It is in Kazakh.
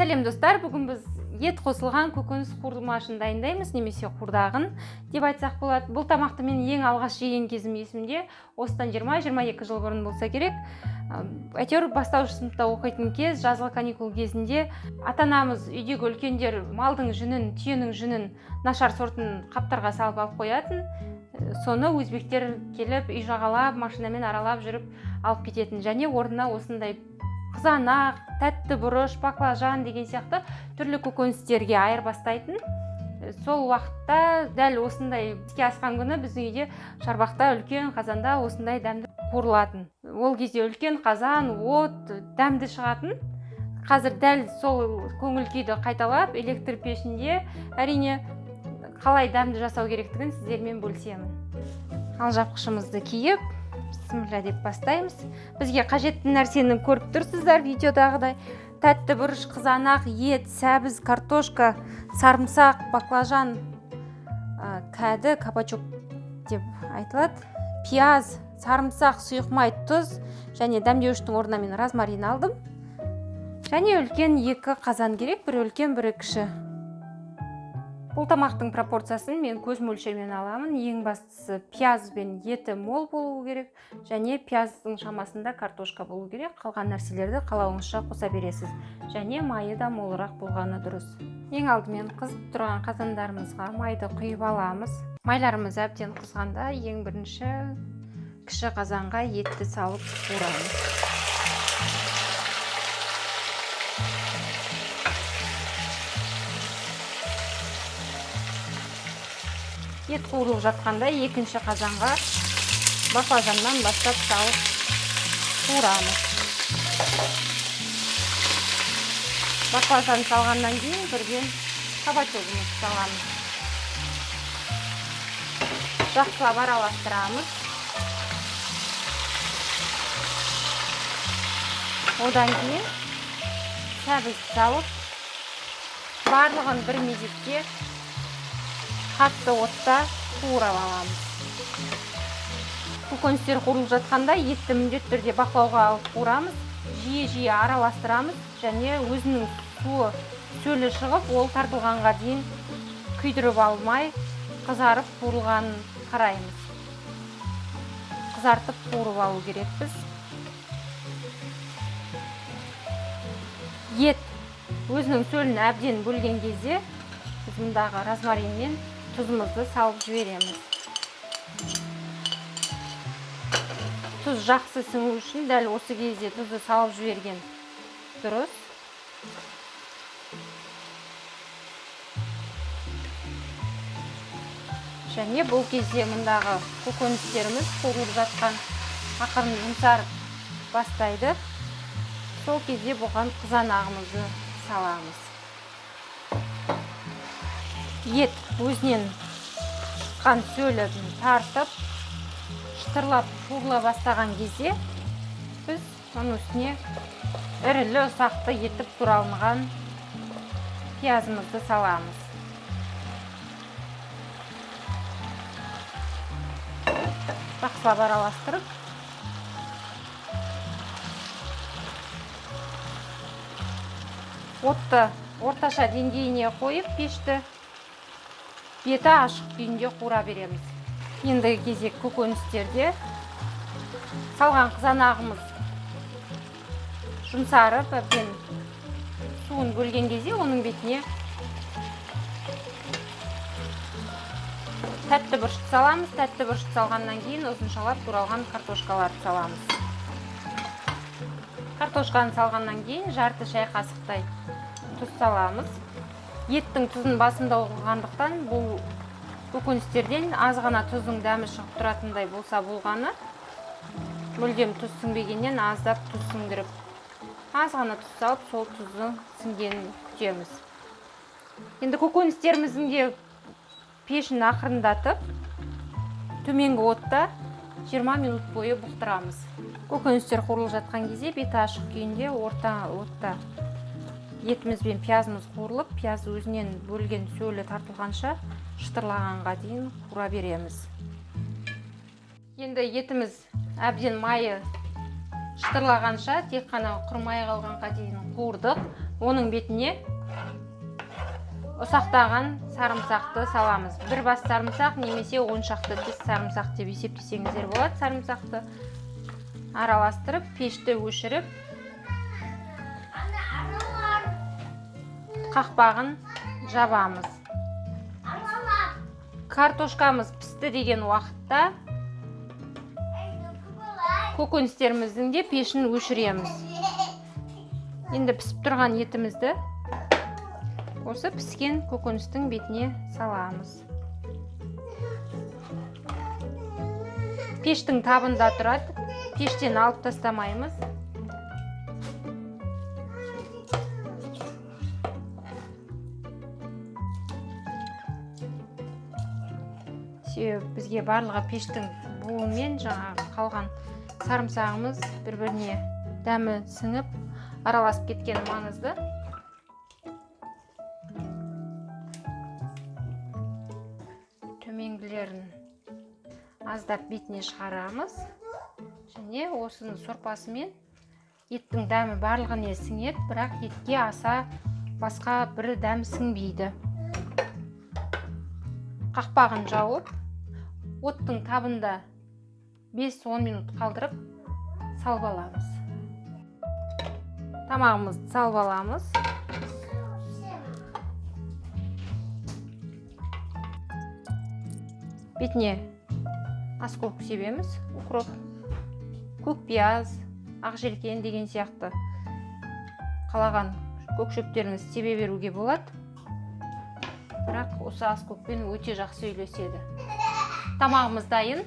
Сәлем достар, бүгін біз ет қосылған көкөніс қуырмашын дайындаймыз, немесе қуырдағын деп айтсақ болады. Бұл тамақты мен ең алғаш жеген кезім есімде, осыдан 20-22 жыл бұрын болса керек. Әйтеуір бастауыш сыныпта оқитын кез, жазғы каникул кезінде ата-анамыз үйдегі үлкендер малдың жүнін, түйенің жүнін нашар сортын қаптарға салып алып қоятын. Соны өзбектер келіп үй жағалап, машинамен аралап жүріп алып кететін, және орнына осындай қызанақ, тәтті бұрыш, баклажан деген сияқты түрлі көкөністерге айырбастайтын. Сол уақытта дәл осындай іске асқан күні біздің үйде шарбақта үлкен қазанда осындай дәмді қуырылатын. Ол кезде үлкен қазан, от, дәмді шығатын. Қазір дәл сол көңіл күйді қайталап, электр пешінде әрине қалай дәмді жасау керектігін сіздермен бөлісемін. Ал жапқышымызды киіп, бисмилля деп бастаймыз. Бізге қажетті нәрсені көріп тұрсыздар видеодағыдай. Тәтті бұрыш, қызанақ, ет, сәбіз, картошка, сарымсақ, баклажан, кәді, кабачок деп айтылады. Пияз, сарымсақ, сұйық май, тұз және дәмдеуіштің орнына мен розмарин алдым. Және үлкен 2 қазан керек, бірі үлкен, бірі кіші. Бұл тамақтың пропорциясын мен көз мөлшермен аламын. Ең бастысы пияз бен еті мол болуы керек, және пияздың шамасында картошка болу керек. Қалған нәрселерді қалауыңызша қоса бересіз. Және майы да молырақ болғаны дұрыс. Ең алдымен қызып тұрған қазандарымызға майды құйып аламыз. Майларымыз әбден қызғанда ең бірінші кіші қазанға етті салып қуырамыз. Ет қуырылып жатқанда екінші қазанға баклажаннан бастап салып қуырамыз. Баклажан салғаннан кейін бірден кабачогымызды саламыз. Жақсылап араластырамыз. Одан кейін сәбізді салып, барлығын бір мезетте қатты отта қуырып аламыз. Көкөністер қуырылып жатқанда етті міндетті түрде бақылауға алып қуырамыз. Жиі-жиі араластырамыз және өзінің сөлі шығып, ол тартылғанға дейін күйдіріп алмай, қызарып қуырылғанын қараймыз. Қызартып қуырып алу керекпіз. Ет өзінің сөлін әбден бөлген кезде біз мұндағы розмаринмен тұзымызды салып жібереміз. Тұз жақсы сіңу үшін дәл осы кезде тұзды салып жіберген дұрыс. Және бұл кезде мұндағы көкөністеріміз қуырылып жатқан ақырын жұмсарып бастайды. Сол кезде бұған қызанағымызды саламыз. Ет өзінен шыққан сөлін тартып, шытырлап, қуырыла бастаған кезде біз оның үстіне ірілі ұсақты етіп туралынған пиязымызды саламыз. Жақсылап араластырып, отты орташа деңгейіне қойып, пешті беті ашық күйінде қуыра береміз. Ендігі кезек көкөністерде салған қызанағымыз жұмсарып, әбден суын бөлген кезде оның бетіне тәтті бұрышты саламыз. Тәтті бұрышты салғаннан кейін ұзыншалап туралған картошкаларды саламыз. Картошканы салғаннан кейін жарты шай қасықтай тұз саламыз. Еттің тұзын басында болғандықтан бұл көкөністерден аз ғана тұздың дәмі шығып тұратындай болса болғаны, мүлдем тұз сіңбегеннен аздап тұз сіңдіріп, аз ғана тұз салып, сол тұздың сіңгенін күтеміз. Енді көкөністеріміздің де пешін ақырындатып, төменгі отта 20 минут бойы бұқтырамыз. Көкөністер қуырылып жатқан кезде беті ашық күйінде орта отта етіміз бен пиязымыз қуырылып, пияз өзінен бөлген сөлі тартылғанша шытырлағанға дейін қуыра береміз. Енді етіміз әбден майы шытырлағанша тек қана құрмай қалғанға дейін қуырдық. Оның бетіне ұсақтаған сарымсақты саламыз. Бір бас сарымсақ немесе 10 шақты тіс сарымсақ деп есептесеңіздер болады. Сарымсақты араластырып, пешті өшіріп, қақпағын жабамыз. Картошкамыз пісті деген уақытта көкөністеріміздің де пешін өшіреміз. Енді пісіп тұрған етімізді осы піскен көкөністің бетіне саламыз. Пештің табында тұрады. Пештен алып тастамаймыз. Себебі бізге барлығы пештің буымен жаңағы қалған сарымсағымыз бір-біріне дәмі сіңіп, араласып кеткен маңызды. Төменгілерін аздап бетіне шығарамыз. Және осының сорпасымен еттің дәмі барлығына сіңеді, бірақ етке аса басқа бір дәм сіңбейді. Қақпағын жауып, оттың табында 5-10 минут қалдырып салып аламыз. Тамағымызды салып аламыз. Бетіне аскөк себеміз, укроп, көк пияз, ақ желкен деген сияқты қалаған көк шөптеріңіз себе беруге болады. Бірақ осы аскөкпен өте жақсы үйлеседі. Тамағымыз дайын.